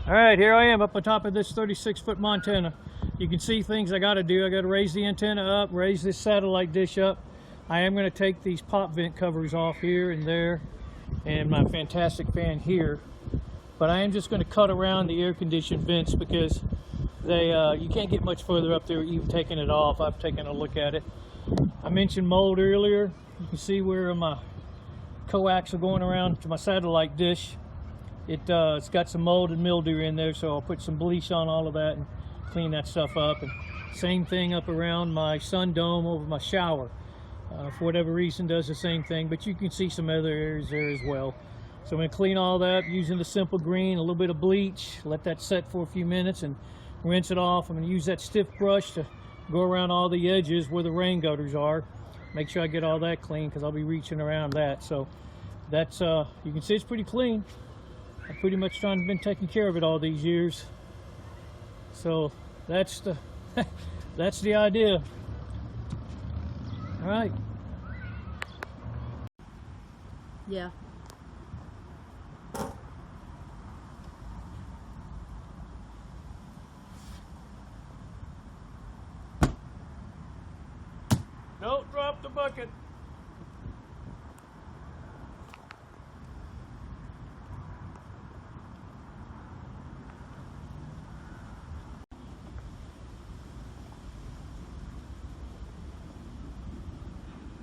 All right, here I am up on top of this 36-foot Montana. You can see things I got to do. I got to raise the antenna up, raise this satellite dish up. I am going to take these pop vent covers off here and there, and my fantastic fan here. But I am just going to cut around the air-conditioned vents because they you can't get much further up there even taking it off. I've taken a look at it. I mentioned mold earlier. You can see where my coax are going around to my satellite dish. It's got some mold and mildew in there, so I'll put some bleach on all of that and clean that stuff up. And same thing up around my sun dome over my shower. For whatever reason does the same thing, but you can see some other areas there as well. So I'm going to clean all that using the simple green, a little bit of bleach, let that set for a few minutes and rinse it off. I'm going to use that stiff brush to go around all the edges where the rain gutters are. Make sure I get all that clean because I'll be reaching around that. So that's, you can see it's pretty clean. I've pretty much been taking care of it all these years. So that's the that's the idea. All right. Yeah. Don't drop the bucket.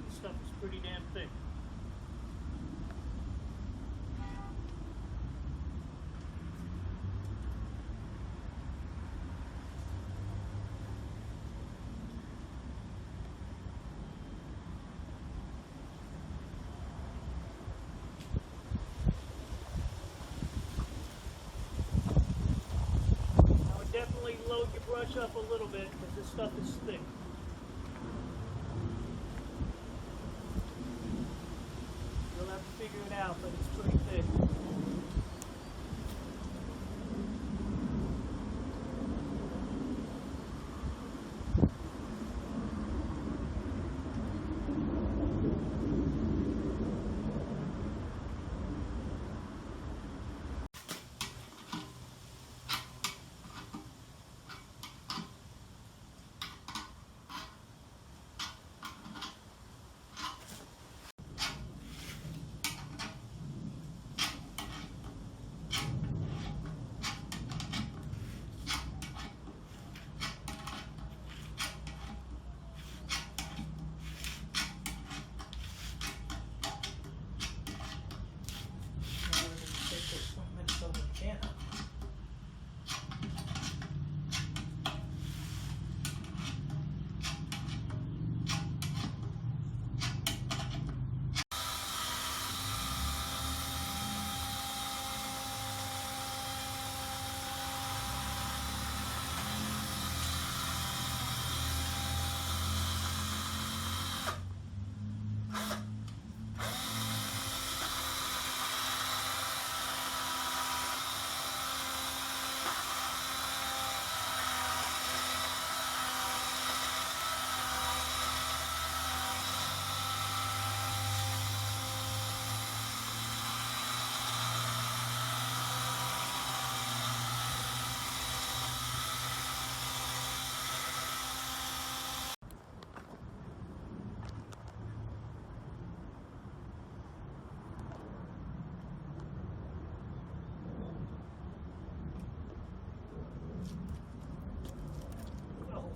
This stuff is pretty damn thick. Definitely load your brush up a little bit because this stuff is thick. You'll have to figure it out, but it's pretty thick.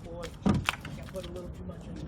Boy, I think I put a little too much in it.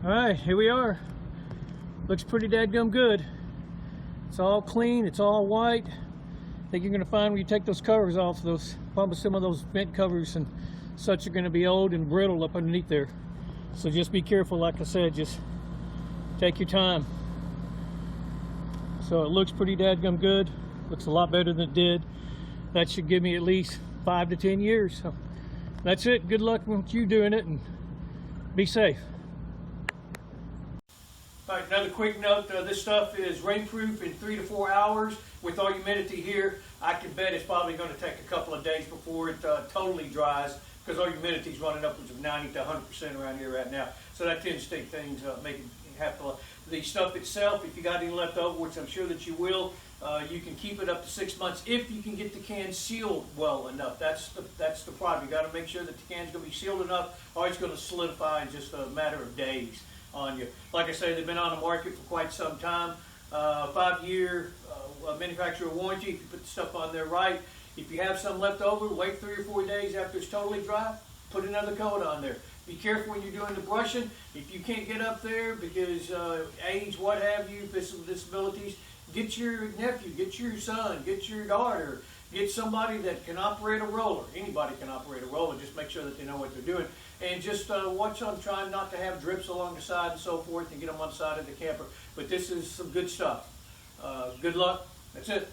All right, here we are. Looks pretty dadgum good. It's all clean, it's all white. I think you're gonna find when you take those covers off, probably some of those vent covers and such are gonna be old and brittle up underneath there. So just be careful, like I said, just take your time. So it looks pretty dadgum good. Looks a lot better than it did. That should give me at least 5 to 10 years. So that's it. Good luck with you doing it, and be safe. All right, another quick note, this stuff is rainproof in 3 to 4 hours. With our humidity here, I can bet it's probably going to take a couple of days before it totally dries, because our humidity is running upwards of 90 to 100% around here right now. So that tends to take things, make it have to. The stuff itself, if you got any left over, which I'm sure that you will, you can keep it up to 6 months if you can get the can sealed well enough. That's the problem. You got to make sure that the can's going to be sealed enough, or it's going to solidify in just a matter of days on you. Like I say, they've been on the market for quite some time. 5-year manufacturer warranty if you put the stuff on there right. If you have some left over, wait 3 or 4 days after it's totally dry, put another coat on there. Be careful when you're doing the brushing. If you can't get up there because age, what have you, physical disabilities, get your nephew, get your son, get your daughter, get somebody that can operate a roller. Anybody can operate a roller, just make sure that they know what they're doing. And just watch on trying not to have drips along the side and so forth, and get them on the side of the camper. But this is some good stuff. Good luck. That's it.